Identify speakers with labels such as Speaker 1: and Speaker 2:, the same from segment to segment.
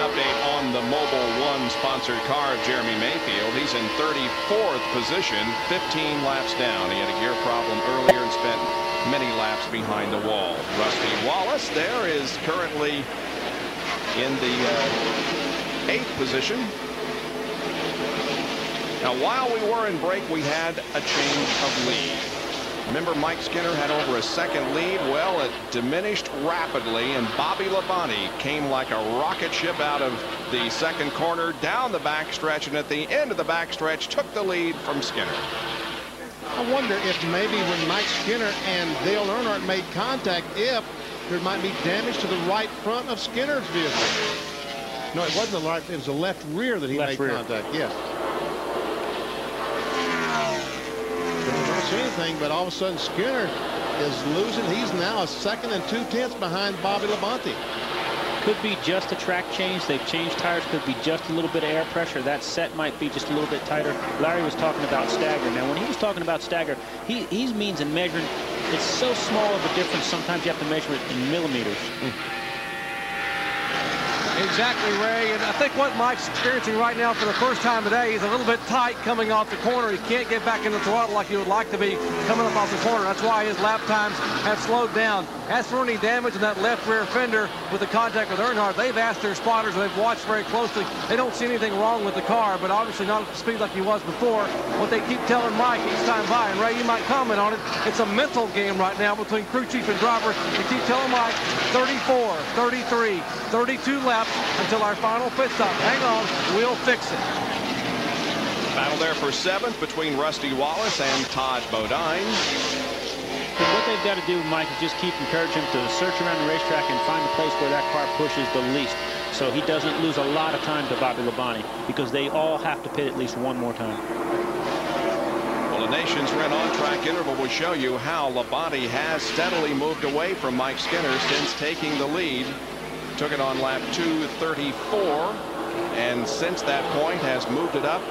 Speaker 1: update on the Mobil 1 sponsored car of Jeremy Mayfield. He's in 34th position, 15 laps down. He had a gear problem earlier and spent many laps behind the wall. Rusty Wallace there is currently in the 8th position. Now, while we were in break, we had a change of lead. Remember, Mike Skinner had over a second lead. Well, it diminished rapidly, and Bobby Labonte came like a rocket ship out of the second corner down the backstretch, and at the end of the backstretch took the lead from Skinner.
Speaker 2: I wonder if maybe when Mike Skinner and Dale Earnhardt made contact, if there might be damage to the right front of Skinner's vehicle. No, it wasn't the right, it was the left rear that he made contact. Yes. Don't see anything, but all of a sudden Skinner is losing. He's now a 2nd and 2/10 behind Bobby Labonte.
Speaker 3: Could be just a track change. They've changed tires. Could be just a little bit of air pressure. That set might be just a little bit tighter. Larry was talking about stagger. Now, when he was talking about stagger, he means in measuring. It's so small of a difference. Sometimes you have to measure it in millimeters.
Speaker 4: Exactly, Ray, and I think what Mike's experiencing right now for the first time today is a little bit tight coming off the corner. He can't get back in the throttle like he would like to be coming up off the corner. That's why his lap times have slowed down. As for any damage in that left rear fender with the contact with Earnhardt, they've asked their spotters, and they've watched very closely. They don't see anything wrong with the car, but obviously not at the speed like he was before. What they keep telling Mike each time by, and Ray, you might comment on it, it's a mental game right now between crew chief and driver. They keep telling Mike 34, 33, 32 laps until our final pit stop. Hang on, we'll fix it.
Speaker 1: Battle there for 7th between Rusty Wallace and Todd Bodine.
Speaker 3: And what they've got to do, Mike, is just keep encouraging him to search around the racetrack and find a place where that car pushes the least, so he doesn't lose a lot of time to Bobby Labonte, because they all have to pit at least one more time.
Speaker 1: Well, the Nation's Red on-track interval will show you how Labonte has steadily moved away from Mike Skinner since taking the lead. Took it on lap 234, and since that point has moved it up.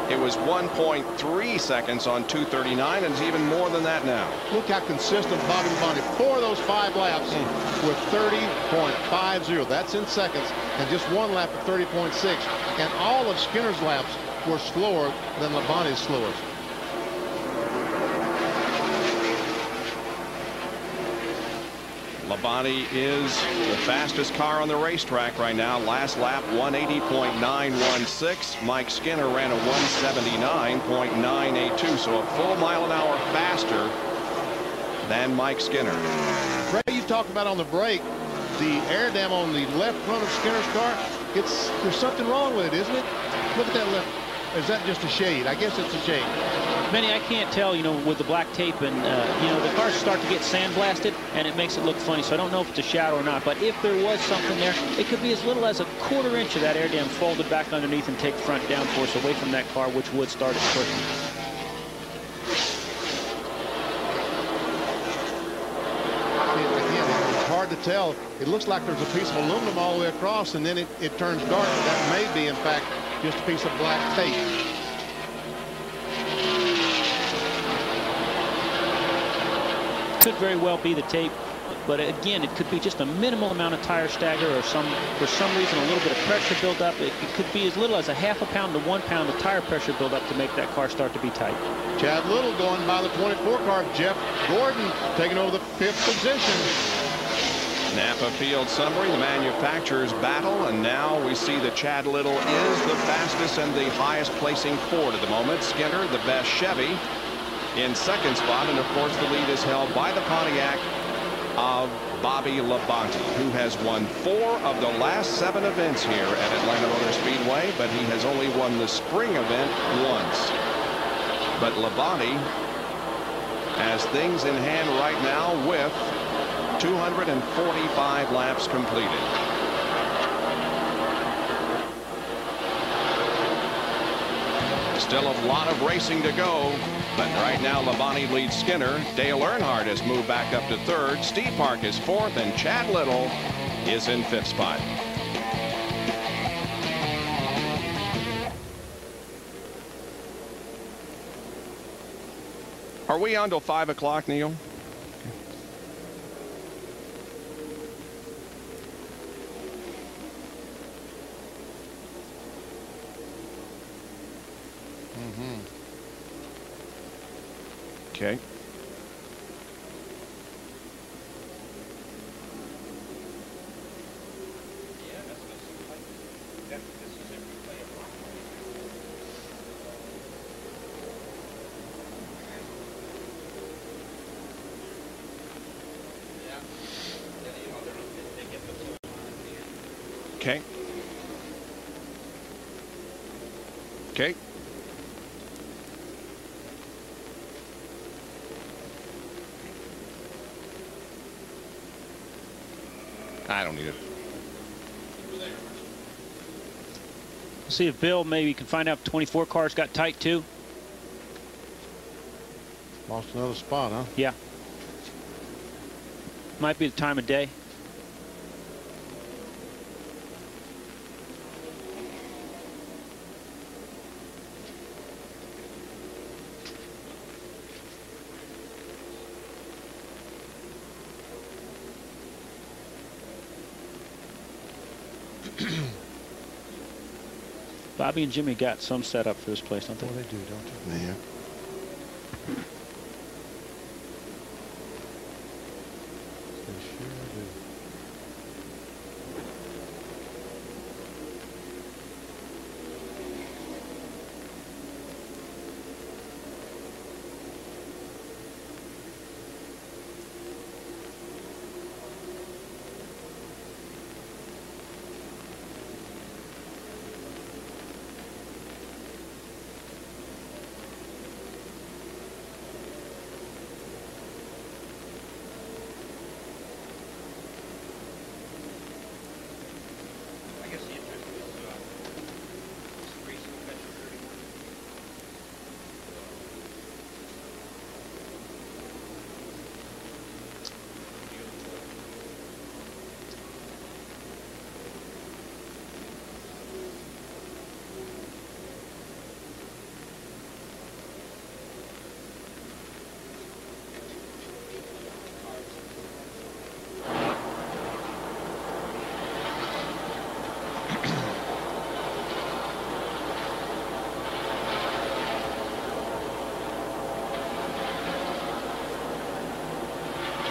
Speaker 1: It was 1.3 seconds on 239, and it's even more than that now.
Speaker 2: Look how consistent Bobby Labonte, 4 of those 5 laps with 30.50. That's in seconds, and just 1 lap at 30.6. And all of Skinner's laps were slower than Labonte's slowest.
Speaker 1: Labonte is the fastest car on the racetrack right now. Last lap 180.916. Mike Skinner ran a 179.982, so a full mile an hour faster than Mike Skinner.
Speaker 2: Ray, you talked about on the break the air dam on the left front of Skinner's car. There's something wrong with it, isn't it? Look at that left. Is that just a shade? I guess it's a shade.
Speaker 3: Benny, I can't tell, with the black tape, and the cars start to get sandblasted, and it makes it look funny. So I don't know if it's a shadow or not. But if there was something there, it could be as little as a 1/4 inch of that air dam folded back underneath and take front downforce away from that car, which would start it pushing.
Speaker 2: Again, it's hard to tell. It looks like there's a piece of aluminum all the way across, and then it turns dark. That may be, in fact, just a piece of black tape.
Speaker 3: Could very well be the tape, but again, it could be just a minimal amount of tire stagger, or for some reason a little bit of pressure build up. It could be as little as a 1/2 pound to 1 pound of tire pressure build up to make that car start to be tight.
Speaker 2: Chad Little going by the 24 car. Jeff Gordon taking over the 5th position.
Speaker 1: Napa Field summary, the manufacturer's battle, and now we see that Chad Little is the fastest and the highest placing Ford at the moment. Skinner, the best Chevy, in 2nd spot, and of course the lead is held by the Pontiac of Bobby Labonte, who has won 4 of the last 7 events here at Atlanta Motor Speedway, but he has only won the spring event once. But Labonte has things in hand right now with 245 laps completed. Still a lot of racing to go, but right now Labonte leads Skinner. Dale Earnhardt has moved back up to 3rd. Steve Park is 4th, and Chad Little is in 5th spot. Are we on till 5 o'clock, Neil? Okay. Okay. Okay. I don't need it.
Speaker 3: See if Bill maybe can find out if 24 cars got tight too.
Speaker 2: Lost another spot, huh?
Speaker 3: Yeah. Might be the time of day. Bobby and Jimmy got some set up for this place, don't they?
Speaker 2: Well, they do, don't they? Yeah. They sure do.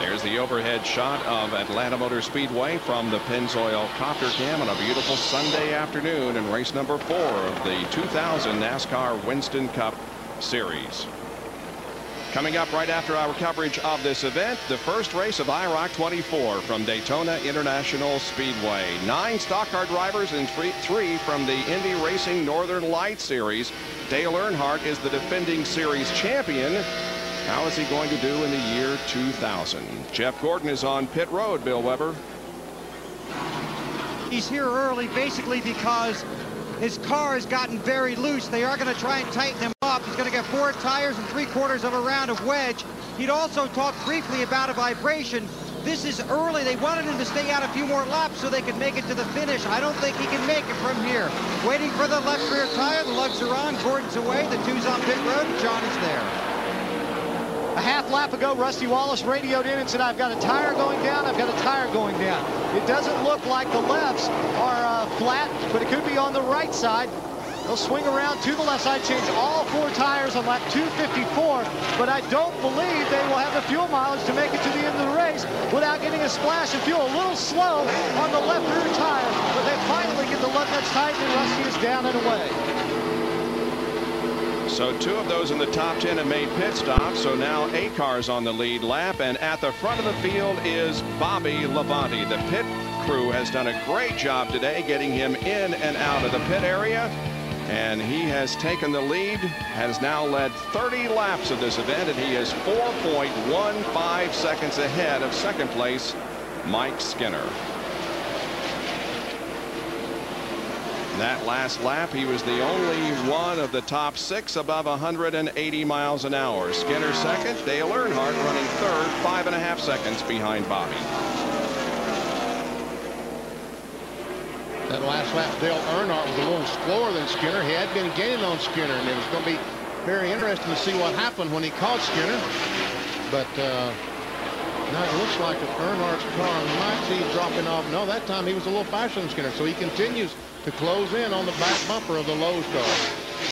Speaker 1: There's the overhead shot of Atlanta Motor Speedway from the Pennzoil copter cam on a beautiful Sunday afternoon in race number 4 of the 2000 NASCAR Winston Cup Series. Coming up right after our coverage of this event, the first race of IROC 24 from Daytona International Speedway. 9 stock car drivers and 3 from the Indy Racing Northern Lights Series. Dale Earnhardt is the defending series champion. How is he going to do in the year 2000? Jeff Gordon is on pit road, Bill Weber.
Speaker 5: He's here early basically because his car has gotten very loose. They are going to try and tighten him up. He's going to get 4 tires and 3/4 of a round of wedge. He'd also talked briefly about a vibration. This is early. They wanted him to stay out a few more laps so they could make it to the finish. I don't think he can make it from here. Waiting for the left rear tire. The lugs are on. Gordon's away. The 2's on pit road. John is there.
Speaker 6: A half lap ago, Rusty Wallace radioed in and said, I've got a tire going down, I've got a tire going down. It doesn't look like the lefts are flat, but it could be on the right side. They'll swing around to the left side, change all 4 tires on lap 254, but I don't believe they will have the fuel mileage to make it to the end of the race without getting a splash of fuel. A little slow on the left rear tire, but they finally get the lug nuts tightened and Rusty is down and away.
Speaker 1: So 2 of those in the top 10 have made pit stops. So now 8 cars on the lead lap. And at the front of the field is Bobby Labonte. The pit crew has done a great job today getting him in and out of the pit area. And he has taken the lead, has now led 30 laps of this event, and he is 4.15 seconds ahead of second place, Mike Skinner. That last lap, he was the only one of the top 6 above 180 miles an hour. Skinner second, Dale Earnhardt running third, 5.5 seconds behind Bobby.
Speaker 2: That last lap, Dale Earnhardt was a little slower than Skinner. He had been gaining on Skinner, and it was going to be very interesting to see what happened when he caught Skinner. But now it looks like that Earnhardt's car might be dropping off. No, that time he was a little faster than Skinner, so he continues to close in on the back bumper of the Lowe's car.